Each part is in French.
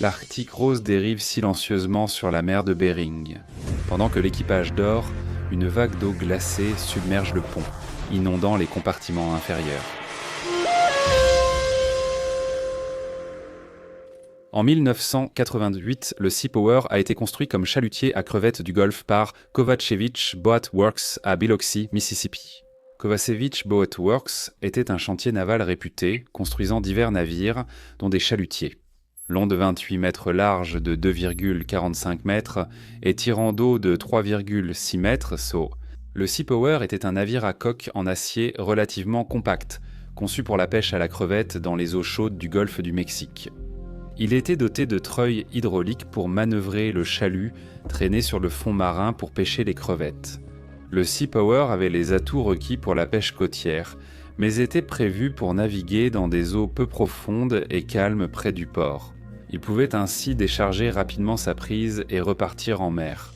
L'Arctic Rose dérive silencieusement sur la mer de Bering. Pendant que l'équipage dort, une vague d'eau glacée submerge le pont, inondant les compartiments inférieurs. En 1988, le Sea Power a été construit comme chalutier à crevettes du Golfe par Kovacevic Boat Works à Biloxi, Mississippi. Kovacevic Boat Works était un chantier naval réputé, construisant divers navires, dont des chalutiers. Long de 28 mètres, large de 2,45 mètres et tirant d'eau de 3,6 mètres, le Sea Power était un navire à coque en acier relativement compact, conçu pour la pêche à la crevette dans les eaux chaudes du golfe du Mexique. Il était doté de treuils hydrauliques pour manœuvrer le chalut traîné sur le fond marin pour pêcher les crevettes. Le Sea Power avait les atouts requis pour la pêche côtière, mais était prévu pour naviguer dans des eaux peu profondes et calmes près du port. Il pouvait ainsi décharger rapidement sa prise et repartir en mer.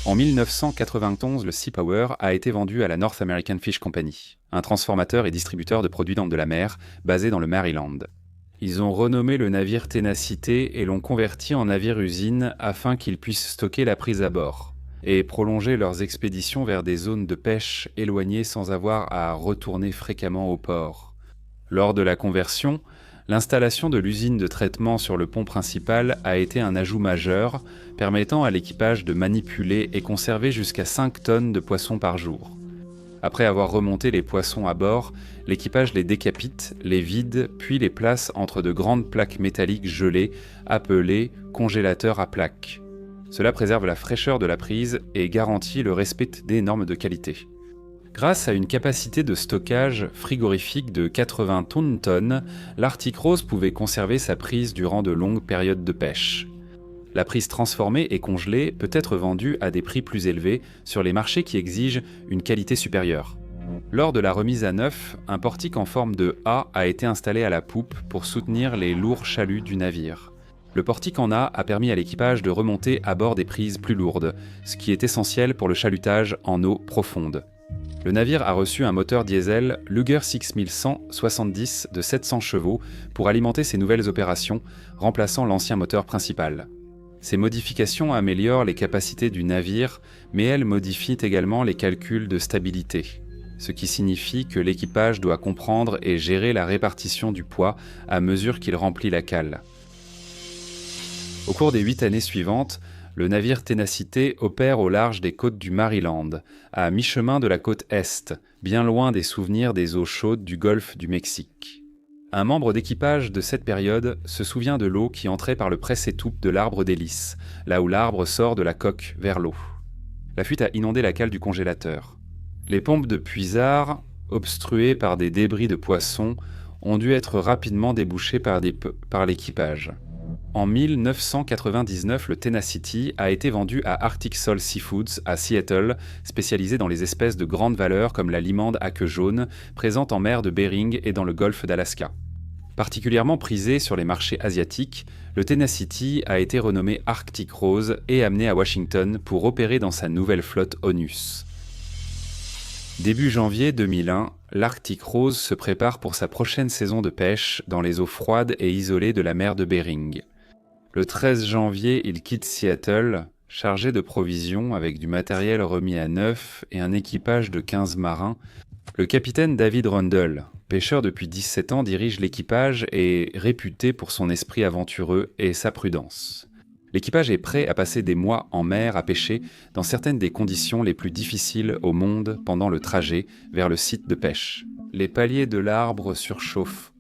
En 1991, le Sea Power a été vendu à la North American Fish Company, un transformateur et distributeur de produits de la mer basé dans le Maryland. Ils ont renommé le navire Tenacity et l'ont converti en navire-usine afin qu'ils puissent stocker la prise à bord et prolonger leurs expéditions vers des zones de pêche éloignées sans avoir à retourner fréquemment au port. Lors de la conversion, l'installation de l'usine de traitement sur le pont principal a été un ajout majeur, permettant à l'équipage de manipuler et conserver jusqu'à 5 tonnes de poissons par jour. Après avoir remonté les poissons à bord, l'équipage les décapite, les vide, puis les place entre de grandes plaques métalliques gelées, appelées congélateurs à plaques. Cela préserve la fraîcheur de la prise et garantit le respect des normes de qualité. Grâce à une capacité de stockage frigorifique de 80 tonnes, l'Arctic Rose pouvait conserver sa prise durant de longues périodes de pêche. La prise transformée et congelée peut être vendue à des prix plus élevés sur les marchés qui exigent une qualité supérieure. Lors de la remise à neuf, un portique en forme de A été installé à la poupe pour soutenir les lourds chaluts du navire. Le portique en A permis à l'équipage de remonter à bord des prises plus lourdes, ce qui est essentiel pour le chalutage en eau profonde. Le navire a reçu un moteur diesel Luger 6170 de 700 chevaux pour alimenter ses nouvelles opérations, remplaçant l'ancien moteur principal. Ces modifications améliorent les capacités du navire, mais elles modifient également les calculs de stabilité, ce qui signifie que l'équipage doit comprendre et gérer la répartition du poids à mesure qu'il remplit la cale. Au cours des 8 années suivantes, le navire Tenacity opère au large des côtes du Maryland, à mi-chemin de la côte Est, bien loin des souvenirs des eaux chaudes du golfe du Mexique. Un membre d'équipage de cette période se souvient de l'eau qui entrait par le presse-étoupe de l'arbre d'hélice, là où l'arbre sort de la coque vers l'eau. La fuite a inondé la cale du congélateur. Les pompes de puisard, obstruées par des débris de poissons, ont dû être rapidement débouchées par l'équipage. En 1999, le Tenacity a été vendu à Arctic Sol Seafoods à Seattle, spécialisé dans les espèces de grande valeur comme la limande à queue jaune, présente en mer de Bering et dans le golfe d'Alaska. Particulièrement prisé sur les marchés asiatiques, le Tenacity a été renommé Arctic Rose et amené à Washington pour opérer dans sa nouvelle flotte Onus. Début janvier 2001, l'Arctic Rose se prépare pour sa prochaine saison de pêche dans les eaux froides et isolées de la mer de Bering. Le 13 janvier, il quitte Seattle, chargé de provisions avec du matériel remis à neuf et un équipage de 15 marins. Le capitaine David Rundle, pêcheur depuis 17 ans, dirige l'équipage et réputé pour son esprit aventureux et sa prudence. L'équipage est prêt à passer des mois en mer à pêcher dans certaines des conditions les plus difficiles au monde pendant le trajet vers le site de pêche. Les paliers de l'arbre surchauffent.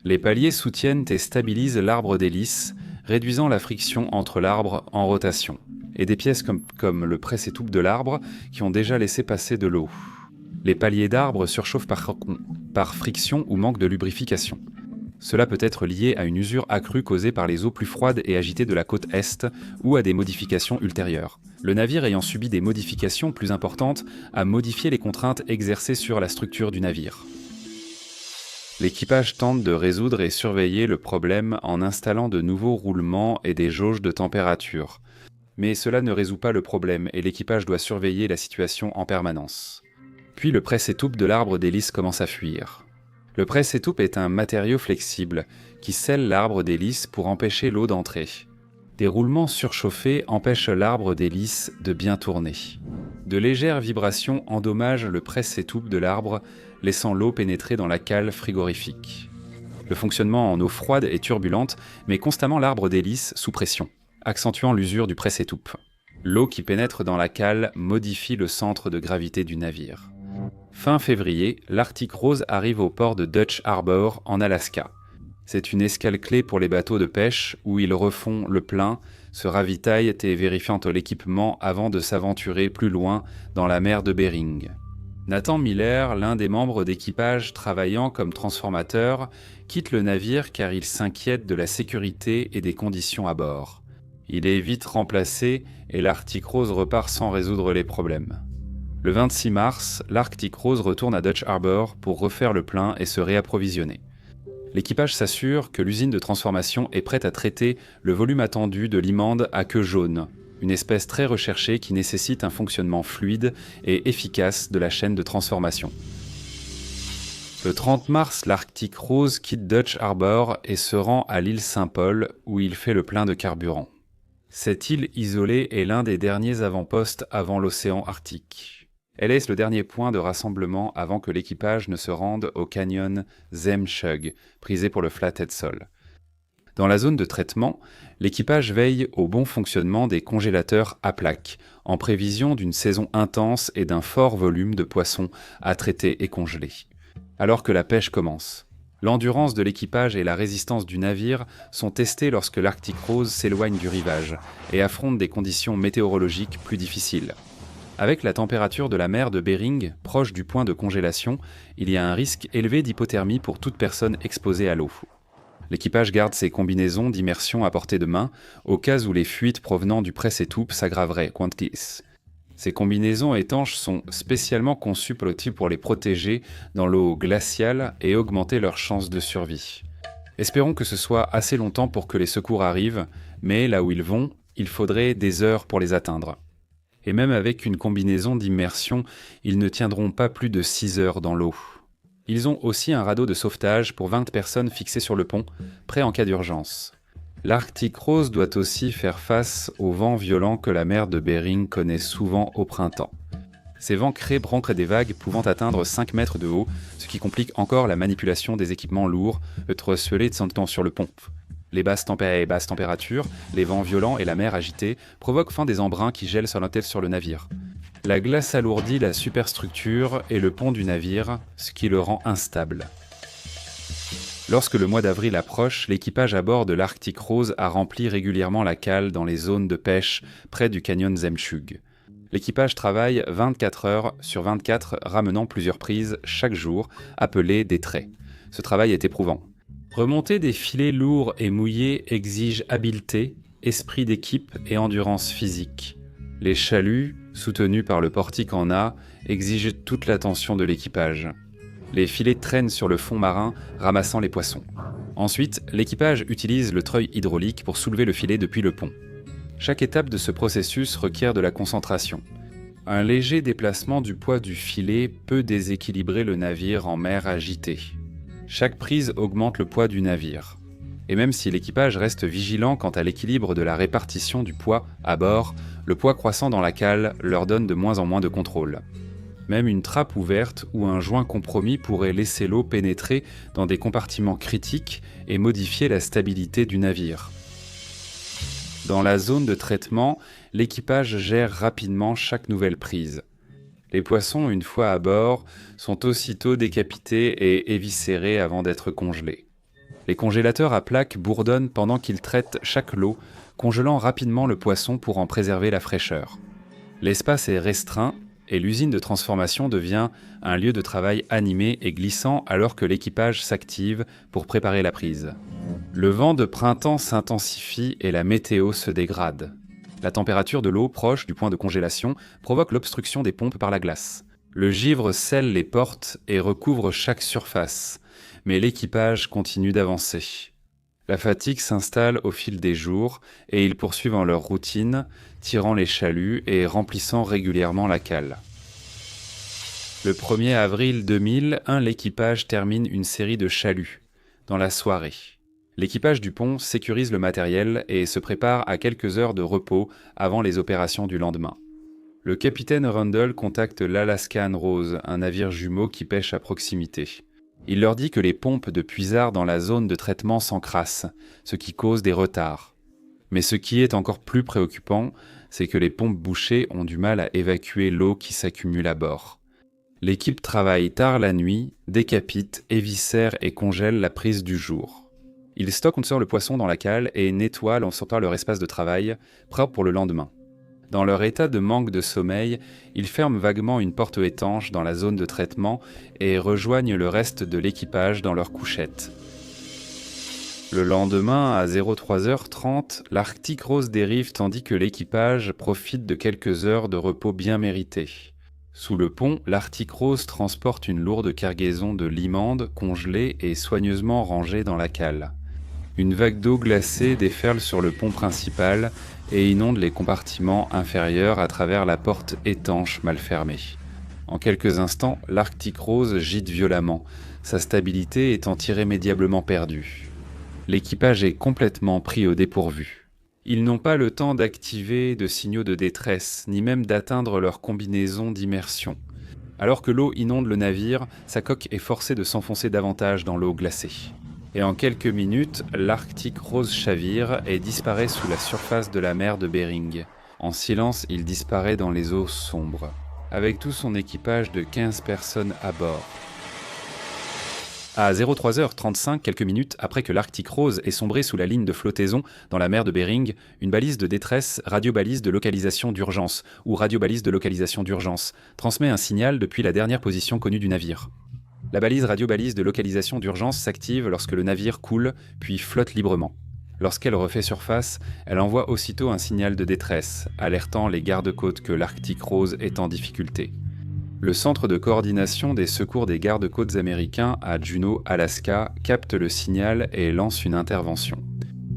Les paliers soutiennent et stabilisent l'arbre d'hélice, réduisant la friction entre l'arbre en rotation, et des pièces comme le presse-étoupe de l'arbre qui ont déjà laissé passer de l'eau. Les paliers d'arbre surchauffent par friction ou manque de lubrification. Cela peut être lié à une usure accrue causée par les eaux plus froides et agitées de la côte Est ou à des modifications ultérieures. Le navire ayant subi des modifications plus importantes a modifié les contraintes exercées sur la structure du navire. L'équipage tente de résoudre et surveiller le problème en installant de nouveaux roulements et des jauges de température. Mais cela ne résout pas le problème et l'équipage doit surveiller la situation en permanence. Puis le presse-étoupe de l'arbre d'hélice commence à fuir. Le presse-étoupe est un matériau flexible qui scelle l'arbre d'hélice pour empêcher l'eau d'entrer. Des roulements surchauffés empêchent l'arbre d'hélice de bien tourner. De légères vibrations endommagent le presse-étoupe de l'arbre, laissant l'eau pénétrer dans la cale frigorifique. Le fonctionnement en eau froide est turbulente, mais constamment l'arbre d'hélice sous pression, accentuant l'usure du presse-étoupe. L'eau qui pénètre dans la cale modifie le centre de gravité du navire. Fin février, l'Arctic Rose arrive au port de Dutch Harbor, en Alaska. C'est une escale clé pour les bateaux de pêche où ils refont le plein, se ravitaillent et vérifient l'équipement avant de s'aventurer plus loin dans la mer de Bering. Nathan Miller, l'un des membres d'équipage travaillant comme transformateur, quitte le navire car il s'inquiète de la sécurité et des conditions à bord. Il est vite remplacé et l'Arctic Rose repart sans résoudre les problèmes. Le 26 mars, l'Arctic Rose retourne à Dutch Harbor pour refaire le plein et se réapprovisionner. L'équipage s'assure que l'usine de transformation est prête à traiter le volume attendu de l'imande à queue jaune, une espèce très recherchée qui nécessite un fonctionnement fluide et efficace de la chaîne de transformation. Le 30 mars, l'Arctic Rose quitte Dutch Harbor et se rend à l'île Saint-Paul où il fait le plein de carburant. Cette île isolée est l'un des derniers avant-postes avant l'océan Arctique. Elle est le dernier point de rassemblement avant que l'équipage ne se rende au canyon Zemchug, prisé pour le Flathead Sol. Dans la zone de traitement, l'équipage veille au bon fonctionnement des congélateurs à plaques, en prévision d'une saison intense et d'un fort volume de poissons à traiter et congeler. Alors que la pêche commence, l'endurance de l'équipage et la résistance du navire sont testées lorsque l'Arctic Rose s'éloigne du rivage et affronte des conditions météorologiques plus difficiles. Avec la température de la mer de Bering proche du point de congélation, il y a un risque élevé d'hypothermie pour toute personne exposée à l'eau. L'équipage garde ses combinaisons d'immersion à portée de main au cas où les fuites provenant du presse-étoupe s'aggraveraient. Ces combinaisons étanches sont spécialement conçues pour les protéger dans l'eau glaciale et augmenter leurs chances de survie. Espérons que ce soit assez longtemps pour que les secours arrivent, mais là où ils vont, il faudrait des heures pour les atteindre. Et même avec une combinaison d'immersion, ils ne tiendront pas plus de 6 heures dans l'eau. Ils ont aussi un radeau de sauvetage pour 20 personnes fixées sur le pont, prêt en cas d'urgence. L'Arctic Rose doit aussi faire face aux vents violents que la mer de Bering connaît souvent au printemps. Ces vents créent des vagues pouvant atteindre 5 mètres de haut, ce qui complique encore la manipulation des équipements lourds, le trosselet de sur le pont. Les basses températures, les vents violents et la mer agitée provoquent des embruns qui gèlent sur le navire. La glace alourdit la superstructure et le pont du navire, ce qui le rend instable. Lorsque le mois d'avril approche, l'équipage à bord de l'Arctic Rose a rempli régulièrement la cale dans les zones de pêche près du canyon Zemchug. L'équipage travaille 24 heures sur 24, ramenant plusieurs prises chaque jour, appelées des traits. Ce travail est éprouvant. Remonter des filets lourds et mouillés exige habileté, esprit d'équipe et endurance physique. Les chaluts, soutenus par le portique en A, exigent toute l'attention de l'équipage. Les filets traînent sur le fond marin, ramassant les poissons. Ensuite, l'équipage utilise le treuil hydraulique pour soulever le filet depuis le pont. Chaque étape de ce processus requiert de la concentration. Un léger déplacement du poids du filet peut déséquilibrer le navire en mer agitée. Chaque prise augmente le poids du navire. Et même si l'équipage reste vigilant quant à l'équilibre de la répartition du poids à bord, le poids croissant dans la cale leur donne de moins en moins de contrôle. Même une trappe ouverte ou un joint compromis pourrait laisser l'eau pénétrer dans des compartiments critiques et modifier la stabilité du navire. Dans la zone de traitement, l'équipage gère rapidement chaque nouvelle prise. Les poissons, une fois à bord, sont aussitôt décapités et éviscérés avant d'être congelés. Les congélateurs à plaques bourdonnent pendant qu'ils traitent chaque lot, congelant rapidement le poisson pour en préserver la fraîcheur. L'espace est restreint et l'usine de transformation devient un lieu de travail animé et glissant alors que l'équipage s'active pour préparer la prise. Le vent de printemps s'intensifie et la météo se dégrade. La température de l'eau proche du point de congélation provoque l'obstruction des pompes par la glace. Le givre scelle les portes et recouvre chaque surface, mais l'équipage continue d'avancer. La fatigue s'installe au fil des jours et ils poursuivent leur routine, tirant les chaluts et remplissant régulièrement la cale. Le 1er avril 2001, l'équipage termine une série de chaluts. Dans la soirée, l'équipage du pont sécurise le matériel et se prépare à quelques heures de repos avant les opérations du lendemain. Le capitaine Rundle contacte l'Alaskan Rose, un navire jumeau qui pêche à proximité. Il leur dit que les pompes de puisard dans la zone de traitement s'encrassent, ce qui cause des retards. Mais ce qui est encore plus préoccupant, c'est que les pompes bouchées ont du mal à évacuer l'eau qui s'accumule à bord. L'équipe travaille tard la nuit, décapite, éviscère et congèle la prise du jour. Ils stockent le poisson dans la cale et nettoient en sortant leur espace de travail, propre pour le lendemain. Dans leur état de manque de sommeil, ils ferment vaguement une porte étanche dans la zone de traitement et rejoignent le reste de l'équipage dans leur couchette. Le lendemain, à 03h30, l'Arctic Rose dérive tandis que l'équipage profite de quelques heures de repos bien méritées. Sous le pont, l'Arctic Rose transporte une lourde cargaison de limandes congelées et soigneusement rangées dans la cale. Une vague d'eau glacée déferle sur le pont principal et inonde les compartiments inférieurs à travers la porte étanche mal fermée. En quelques instants, l'Arctic Rose gîte violemment, sa stabilité étant irrémédiablement perdue. L'équipage est complètement pris au dépourvu. Ils n'ont pas le temps d'activer de signaux de détresse, ni même d'atteindre leur combinaison d'immersion. Alors que l'eau inonde le navire, sa coque est forcée de s'enfoncer davantage dans l'eau glacée. Et en quelques minutes, l'Arctic Rose chavire et disparaît sous la surface de la mer de Bering. En silence, il disparaît dans les eaux sombres, avec tout son équipage de 15 personnes à bord. À 03h35, quelques minutes après que l'Arctic Rose ait sombré sous la ligne de flottaison dans la mer de Bering, une balise de détresse, radiobalise de localisation d'urgence, ou radiobalise de localisation d'urgence, transmet un signal depuis la dernière position connue du navire. La balise radiobalise de localisation d'urgence s'active lorsque le navire coule, puis flotte librement. Lorsqu'elle refait surface, elle envoie aussitôt un signal de détresse, alertant les gardes-côtes que l'Arctic Rose est en difficulté. Le centre de coordination des secours des gardes-côtes américains à Juneau, Alaska, capte le signal et lance une intervention.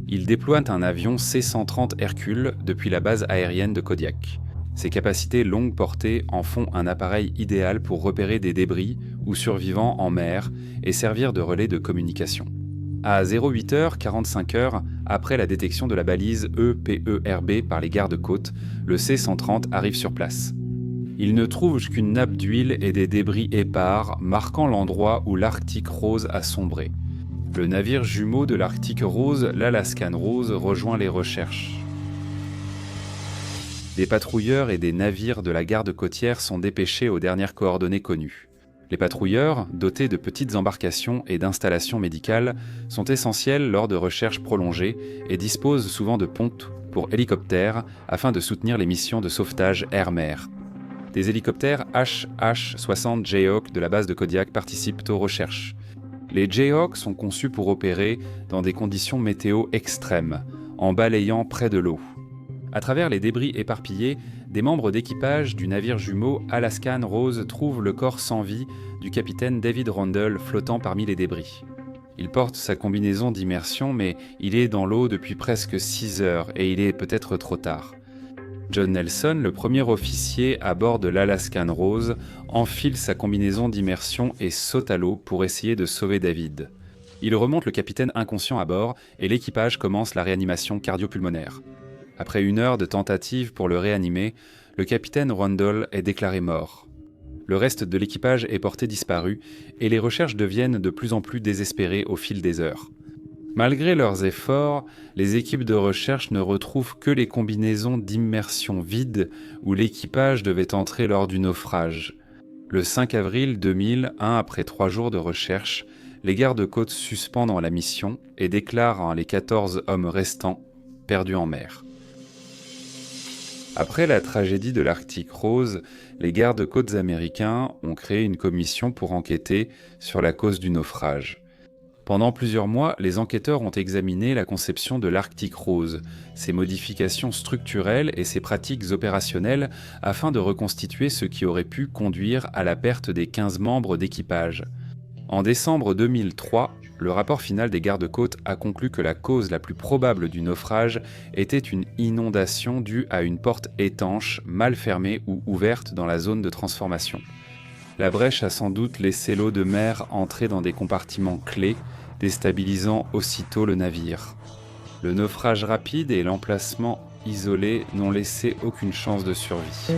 Il déploie un avion C-130 Hercule depuis la base aérienne de Kodiak. Ses capacités longue portée en font un appareil idéal pour repérer des débris ou survivants en mer et servir de relais de communication. À 08h45 après la détection de la balise EPERB par les gardes-côtes, le C-130 arrive sur place. Il ne trouve qu'une nappe d'huile et des débris épars marquant l'endroit où l'Arctic Rose a sombré. Le navire jumeau de l'Arctic Rose, l'Alaskan Rose, rejoint les recherches. Des patrouilleurs et des navires de la garde côtière sont dépêchés aux dernières coordonnées connues. Les patrouilleurs, dotés de petites embarcations et d'installations médicales, sont essentiels lors de recherches prolongées et disposent souvent de pontes pour hélicoptères afin de soutenir les missions de sauvetage air-mer. Des hélicoptères HH-60 Jayhawk de la base de Kodiak participent aux recherches. Les Jayhawk sont conçus pour opérer dans des conditions météo extrêmes, en balayant près de l'eau. À travers les débris éparpillés, des membres d'équipage du navire jumeau Alaskan Rose trouvent le corps sans vie du capitaine David Rundle flottant parmi les débris. Il porte sa combinaison d'immersion, mais il est dans l'eau depuis presque 6 heures et il est peut-être trop tard. John Nelson, le premier officier à bord de l'Alaskan Rose, enfile sa combinaison d'immersion et saute à l'eau pour essayer de sauver David. Il remonte le capitaine inconscient à bord et l'équipage commence la réanimation cardio-pulmonaire. Après 1 heure de tentative pour le réanimer, le capitaine Rundle est déclaré mort. Le reste de l'équipage est porté disparu et les recherches deviennent de plus en plus désespérées au fil des heures. Malgré leurs efforts, les équipes de recherche ne retrouvent que les combinaisons d'immersion vides où l'équipage devait entrer lors du naufrage. Le 5 avril 2001, après 3 jours de recherche, les gardes-côtes suspendent la mission et déclarent les 14 hommes restants perdus en mer. Après la tragédie de l'Arctic Rose, les gardes-côtes américains ont créé une commission pour enquêter sur la cause du naufrage. Pendant plusieurs mois, les enquêteurs ont examiné la conception de l'Arctic Rose, ses modifications structurelles et ses pratiques opérationnelles afin de reconstituer ce qui aurait pu conduire à la perte des 15 membres d'équipage. En décembre 2003, le rapport final des gardes-côtes a conclu que la cause la plus probable du naufrage était une inondation due à une porte étanche, mal fermée ou ouverte dans la zone de transformation. La brèche a sans doute laissé l'eau de mer entrer dans des compartiments clés, déstabilisant aussitôt le navire. Le naufrage rapide et l'emplacement isolé n'ont laissé aucune chance de survie.